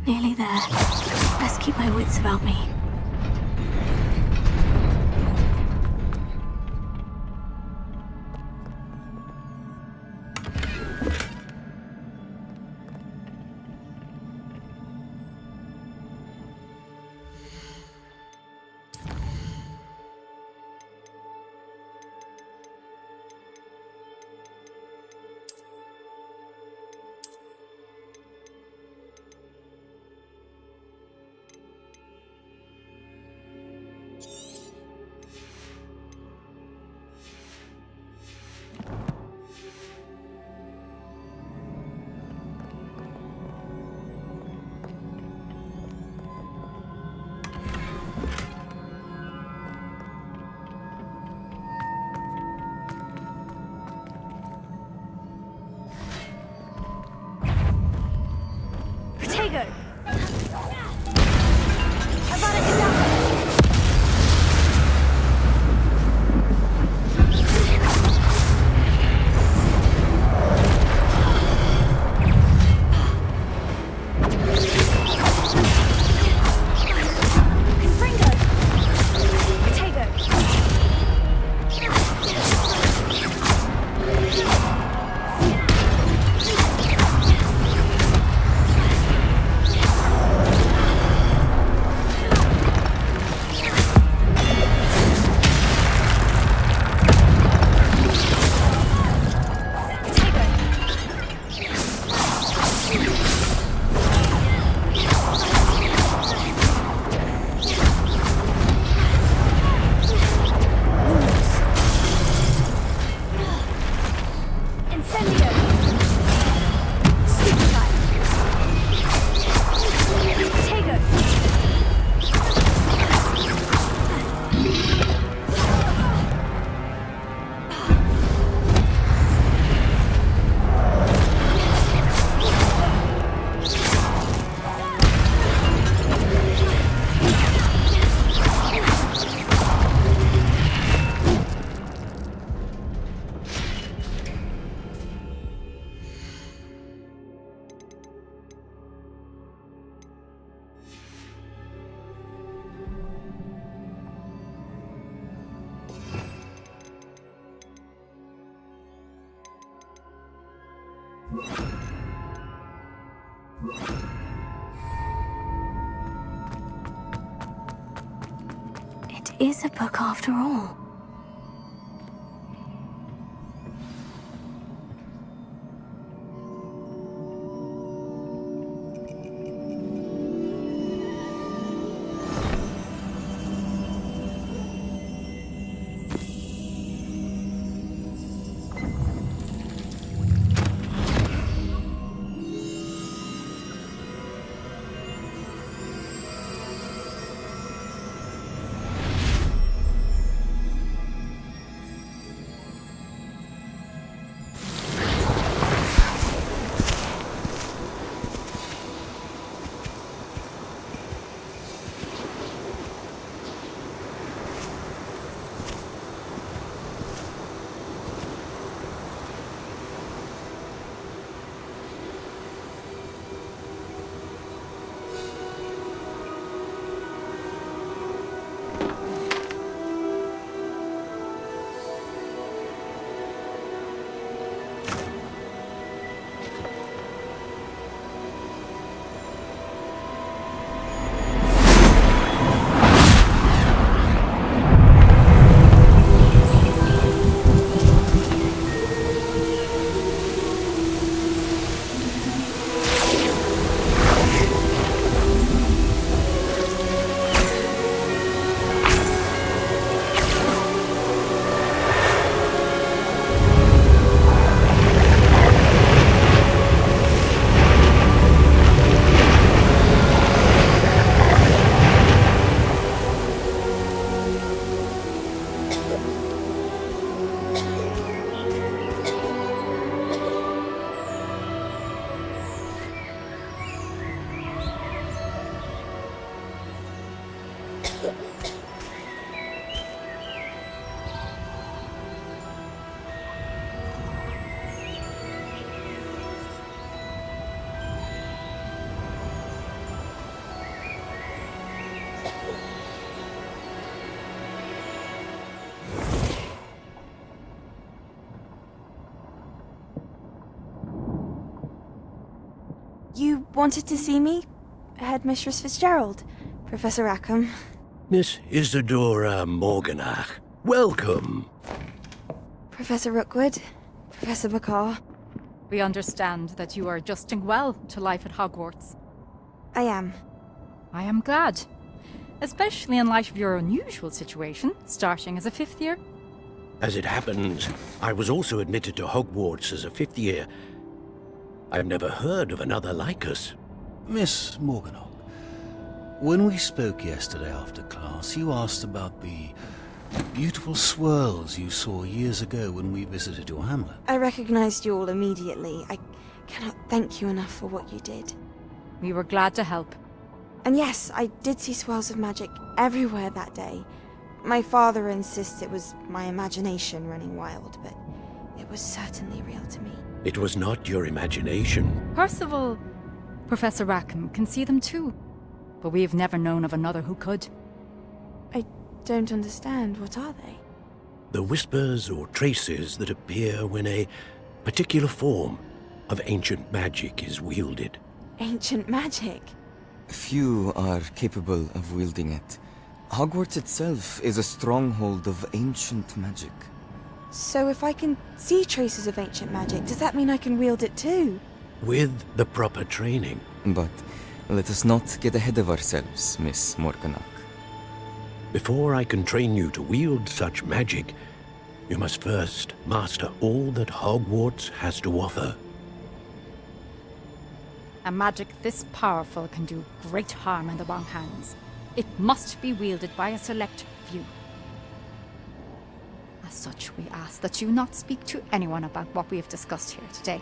Nearly there. Best keep my wits about me. It is a book after all. You wanted to see me? Headmistress Fitzgerald, Professor Rackham. Miss Isadora Morganach, welcome. Professor Rookwood, Professor McCaw. We understand that you are adjusting well to life at Hogwarts. I am. I am glad. Especially in light of your unusual situation, starting as a 5th year. As it happens, I was also admitted to Hogwarts as a 5th year. I've never heard of another like us. Miss Morganach, when we spoke yesterday after class, you asked about the beautiful swirls you saw years ago when we visited your hamlet. I recognized you all immediately. I cannot thank you enough for what you did. We were glad to help. And yes, I did see swirls of magic everywhere that day. My father insists it was my imagination running wild, but it was certainly real to me. It was not your imagination. Percival, Professor Rackham can see them too. But we have never known of another who could. I don't understand. What are they? The whispers or traces that appear when a particular form of ancient magic is wielded. Ancient magic? Few are capable of wielding it. Hogwarts itself is a stronghold of ancient magic. So if I can see traces of ancient magic, does that mean I can wield it too? With the proper training. But let us not get ahead of ourselves, Miss Morganach. Before I can train you to wield such magic, you must first master all that Hogwarts has to offer. A magic this powerful can do great harm in the wrong hands. It must be wielded by a select few. As such, we ask that you not speak to anyone about what we have discussed here today.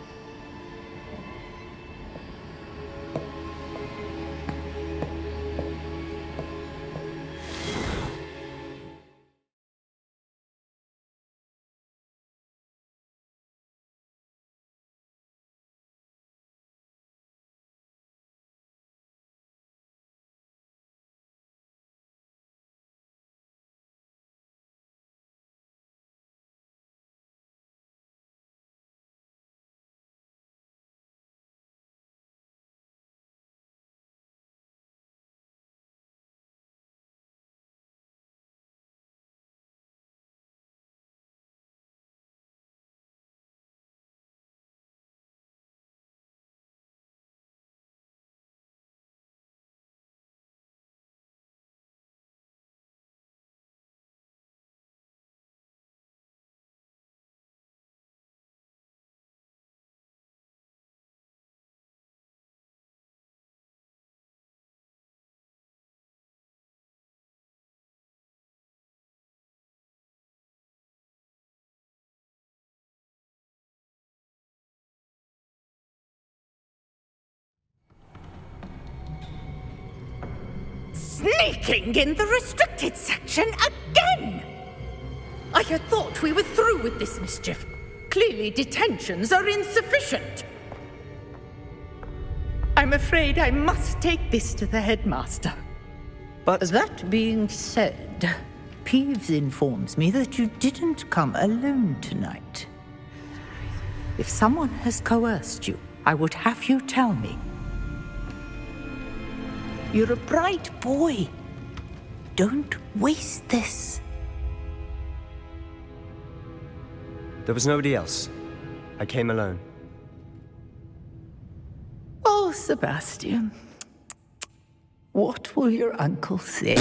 Sneaking in the restricted section again! I had thought we were through with this mischief. Clearly detentions are insufficient. I'm afraid I must take this to the headmaster. But that being said, Peeves informs me that you didn't come alone tonight. If someone has coerced you, I would have you tell me. You're a bright boy. Don't waste this. There was nobody else. I came alone. Oh, Sebastian. What will your uncle say?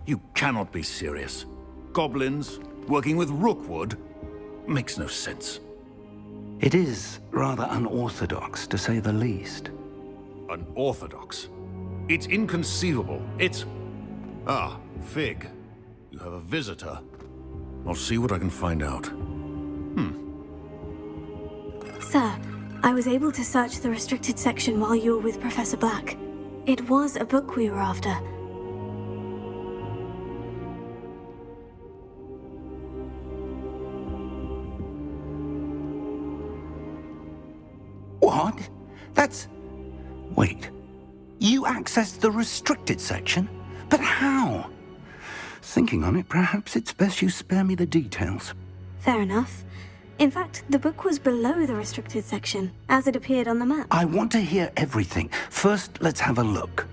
You cannot be serious. Goblins working with Rookwood? Makes no sense. It is rather unorthodox, to say the least. Unorthodox? It's inconceivable. It's... Ah, Fig. You have a visitor. I'll see what I can find out. Sir, I was able to search the restricted section while you were with Professor Black. It was a book we were after. What? That's... Wait. You accessed the restricted section? But how? Thinking on it, perhaps it's best you spare me the details. Fair enough. In fact, the book was below the restricted section, as it appeared on the map. I want to hear everything. First, let's have a look.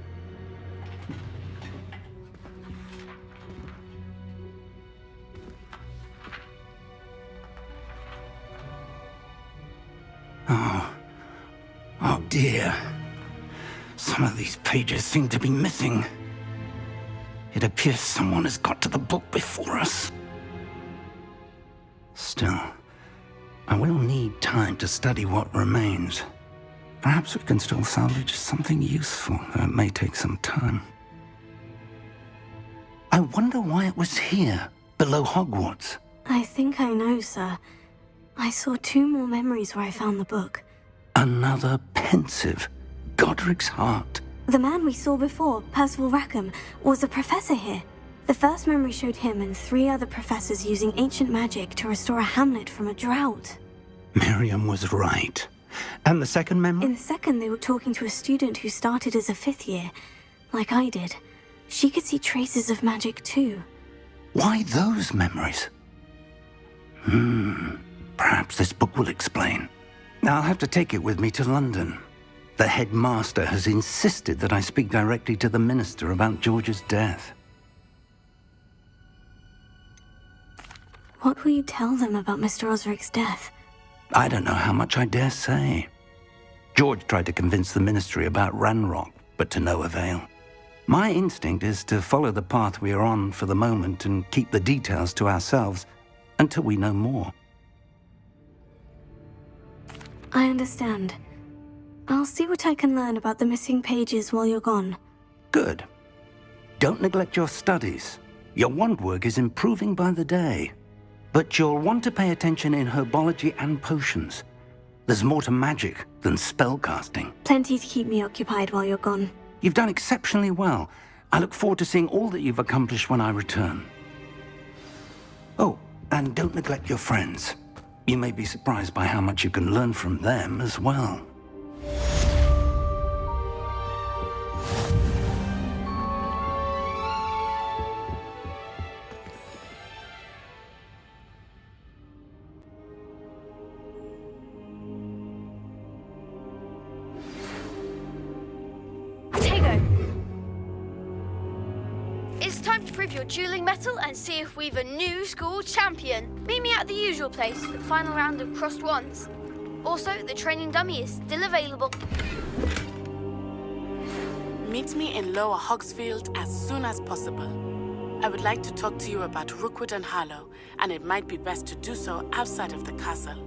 Oh dear. Some of these pages seem to be missing. It appears someone has got to the book before us. Still, I will need time to study what remains. Perhaps we can still salvage something useful, though it may take some time. I wonder why it was here, below Hogwarts. I think I know, sir. I saw 2 more memories where I found the book. Another pensive. Godric's heart. The man we saw before, Percival Rackham, was a professor here. The first memory showed him and 3 other professors using ancient magic to restore a hamlet from a drought. Miriam was right. And the second memory? In the second, they were talking to a student who started as a 5th year, like I did. She could see traces of magic too. Why those memories? Perhaps this book will explain. I'll have to take it with me to London. The headmaster has insisted that I speak directly to the minister about George's death. What will you tell them about Mr. Osric's death? I don't know how much I dare say. George tried to convince the ministry about Ranrock, but to no avail. My instinct is to follow the path we are on for the moment and keep the details to ourselves until we know more. I understand. I'll see what I can learn about the missing pages while you're gone. Good. Don't neglect your studies. Your wand work is improving by the day. But you'll want to pay attention in herbology and potions. There's more to magic than spellcasting. Plenty to keep me occupied while you're gone. You've done exceptionally well. I look forward to seeing all that you've accomplished when I return. Oh, and don't neglect your friends. You may be surprised by how much you can learn from them as well. It's time to prove your dueling mettle and see if we've a new school champion. Meet me at the usual place for the final round of crossed wands. Also, the training dummy is still available. Meet me in Lower Hogsfield as soon as possible. I would like to talk to you about Rookwood and Harlow, and it might be best to do so outside of the castle.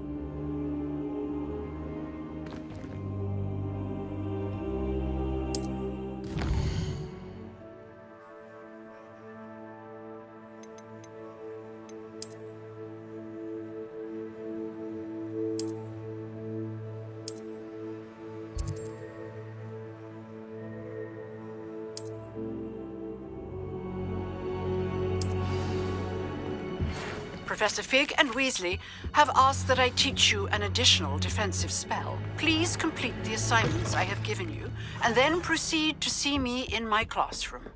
Professor Fig and Weasley have asked that I teach you an additional defensive spell. Please complete the assignments I have given you, and then proceed to see me in my classroom.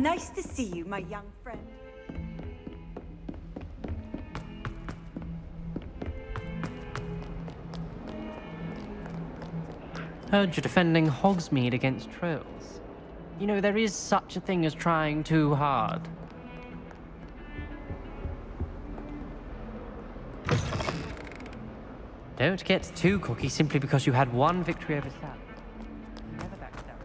Nice to see you, my young friend. Heard you're defending Hogsmeade against trolls. You know, there is such a thing as trying too hard. Don't get too cocky simply because you had one victory over Sally. Never backstep.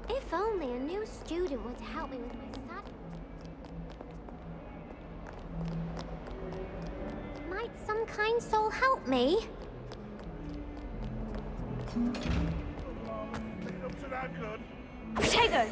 If only a new student would help me with my study. Might some kind soul help me? Potato!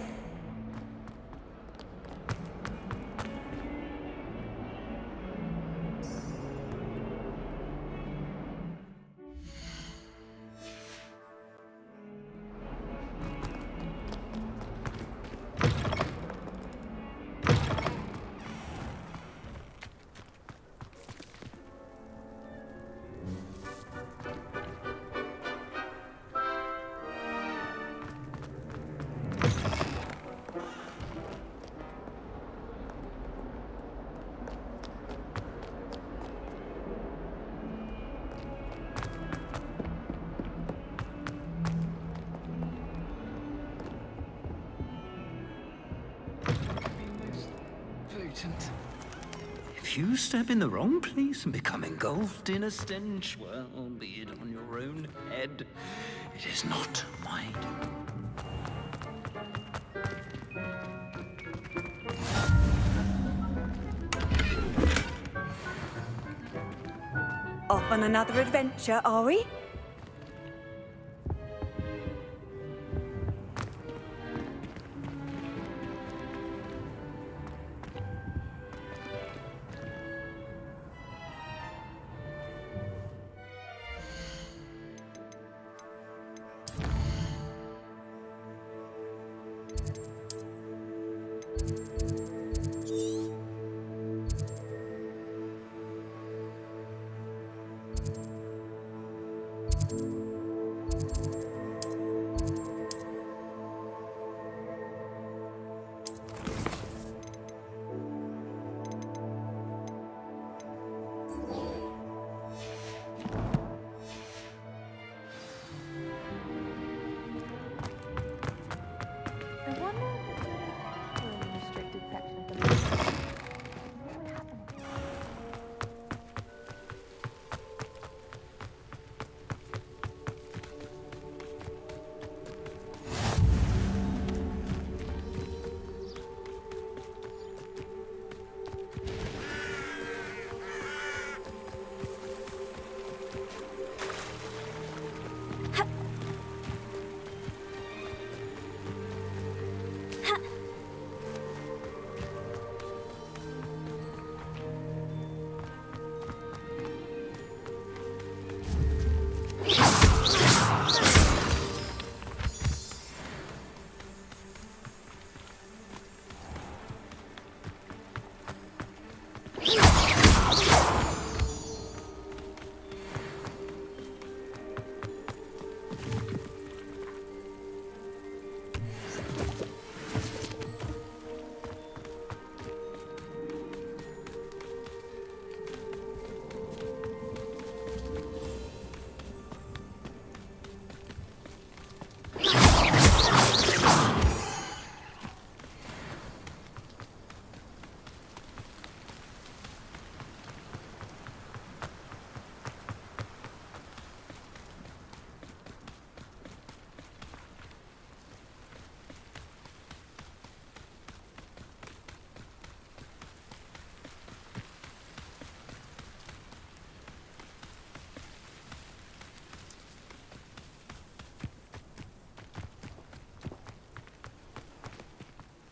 If you step in the wrong place and become engulfed in a stench, well, be it on your own head. It is not mine. Off on another adventure, are we?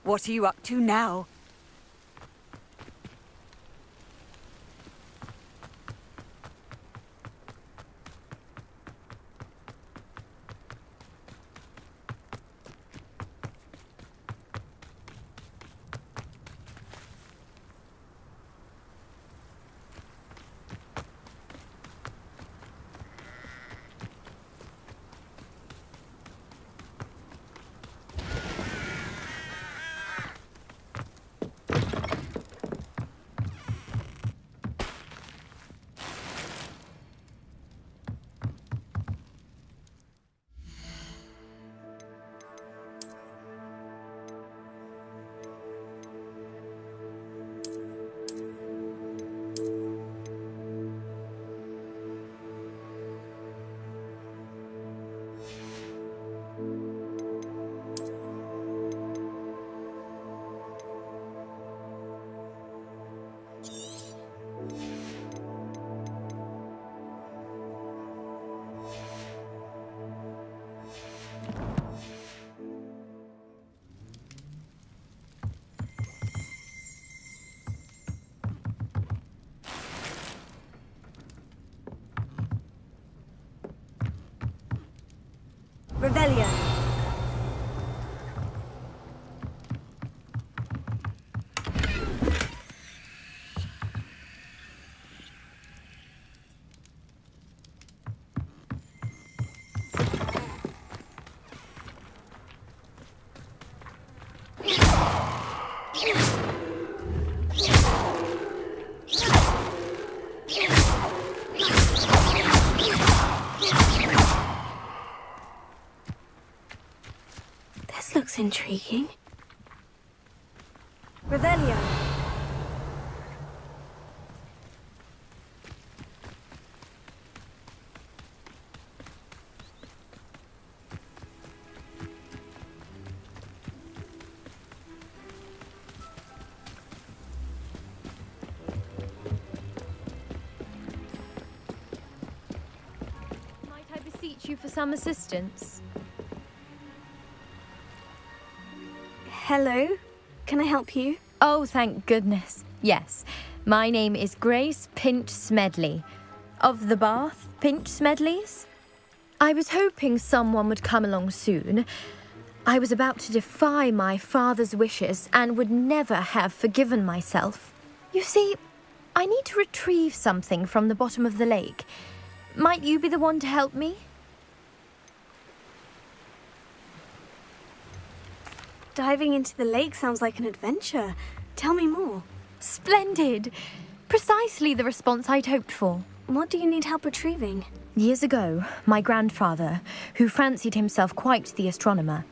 What are you up to now? Revelio. This looks intriguing. Revelio. Might I beseech you for some assistance? Hello? Can I help you? Oh, thank goodness. Yes. My name is Grace Pinch Smedley. Of the Bath Pinch Smedleys? I was hoping someone would come along soon. I was about to defy my father's wishes and would never have forgiven myself. You see, I need to retrieve something from the bottom of the lake. Might you be the one to help me? Diving into the lake sounds like an adventure. Tell me more. Splendid! Precisely the response I'd hoped for. What do you need help retrieving? Years ago, my grandfather, who fancied himself quite the astronomer,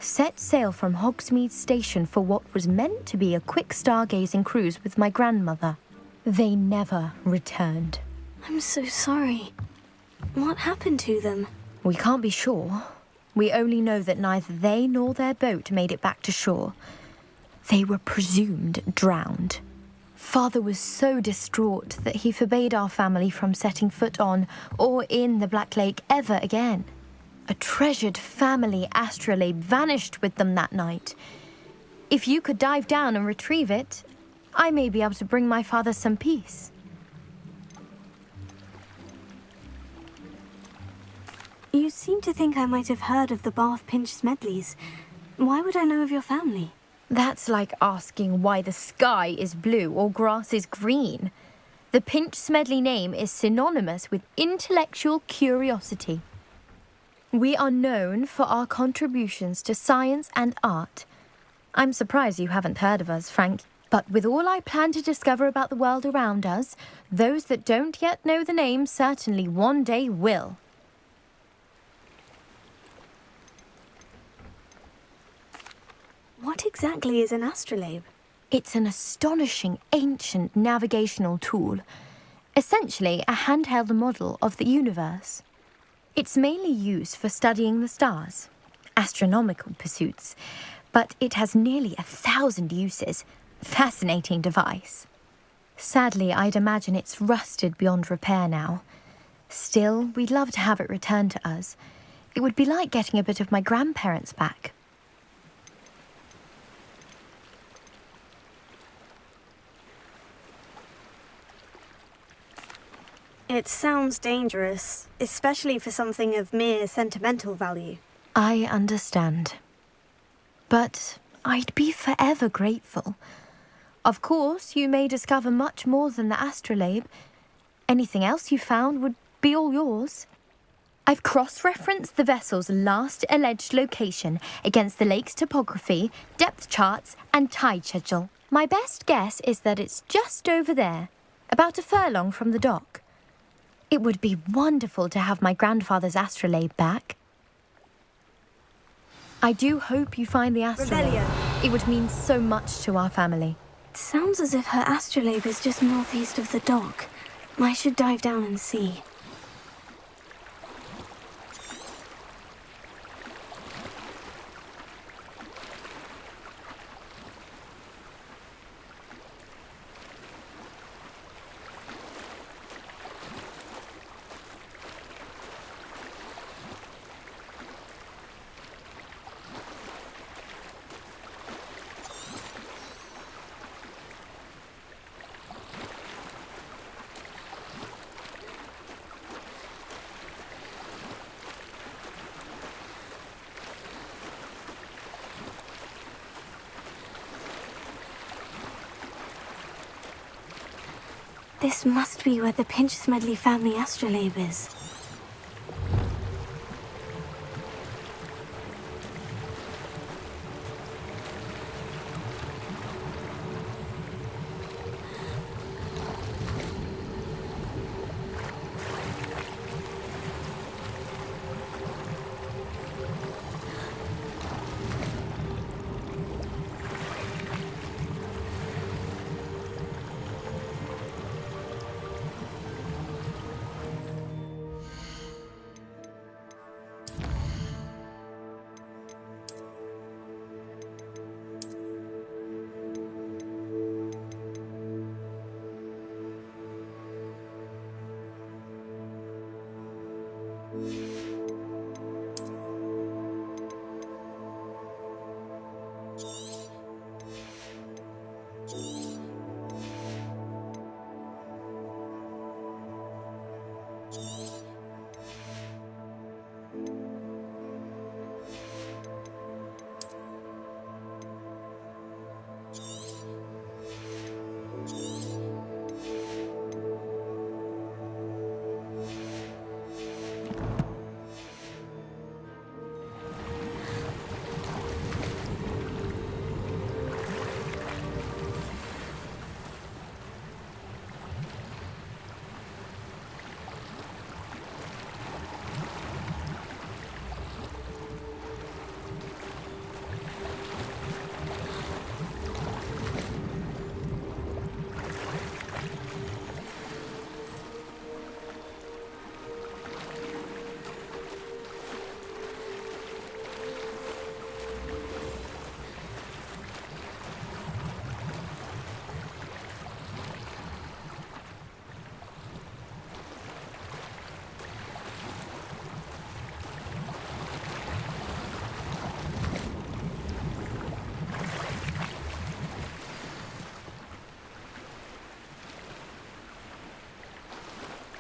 set sail from Hogsmeade Station for what was meant to be a quick stargazing cruise with my grandmother. They never returned. I'm so sorry. What happened to them? We can't be sure. We only know that neither they nor their boat made it back to shore. They were presumed drowned. Father was so distraught that he forbade our family from setting foot on or in the Black Lake ever again. A treasured family astrolabe vanished with them that night. If you could dive down and retrieve it, I may be able to bring my father some peace. You seem to think I might have heard of the Bath Pinch Smedleys. Why would I know of your family? That's like asking why the sky is blue or grass is green. The Pinch Smedley name is synonymous with intellectual curiosity. We are known for our contributions to science and art. I'm surprised you haven't heard of us, Frank. But with all I plan to discover about the world around us, those that don't yet know the name certainly one day will. What exactly is an astrolabe? It's an astonishing ancient navigational tool. Essentially a handheld model of the universe. It's mainly used for studying the stars, astronomical pursuits, but it has nearly 1,000 uses. Fascinating device. Sadly, I'd imagine it's rusted beyond repair now. Still, we'd love to have it returned to us. It would be like getting a bit of my grandparents back. It sounds dangerous, especially for something of mere sentimental value. I understand. But I'd be forever grateful. Of course, you may discover much more than the astrolabe. Anything else you found would be all yours. I've cross-referenced the vessel's last alleged location against the lake's topography, depth charts, and tide schedule. My best guess is that it's just over there, about a furlong from the dock. It would be wonderful to have my grandfather's astrolabe back. I do hope you find the astrolabe. Revelio. It would mean so much to our family. It sounds as if her astrolabe is just northeast of the dock. I should dive down and see. This must be where the Pinch Smedley family astrolabe is.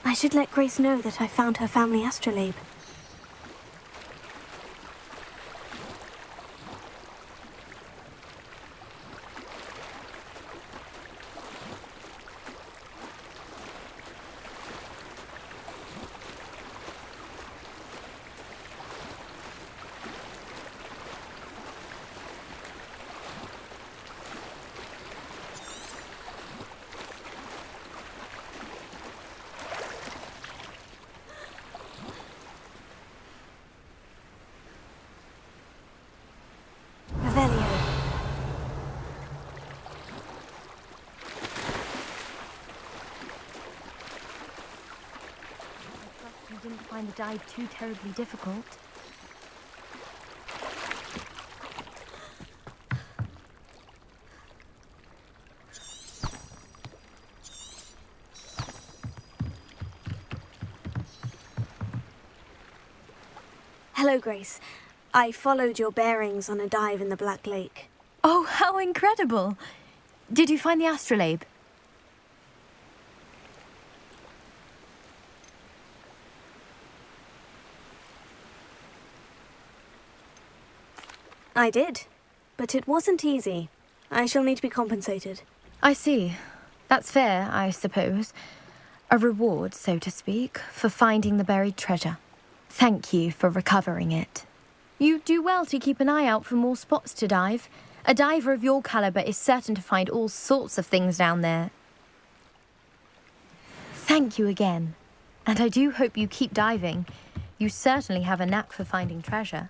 I should let Grace know that I found her family astrolabe. Didn't find the dive too terribly difficult. Hello, Grace. I followed your bearings on a dive in the Black Lake. Oh, how incredible! Did you find the astrolabe? I did, but it wasn't easy. I shall need to be compensated. I see. That's fair, I suppose. A reward, so to speak, for finding the buried treasure. Thank you for recovering it. You do well to keep an eye out for more spots to dive. A diver of your caliber is certain to find all sorts of things down there. Thank you again. And I do hope you keep diving. You certainly have a knack for finding treasure.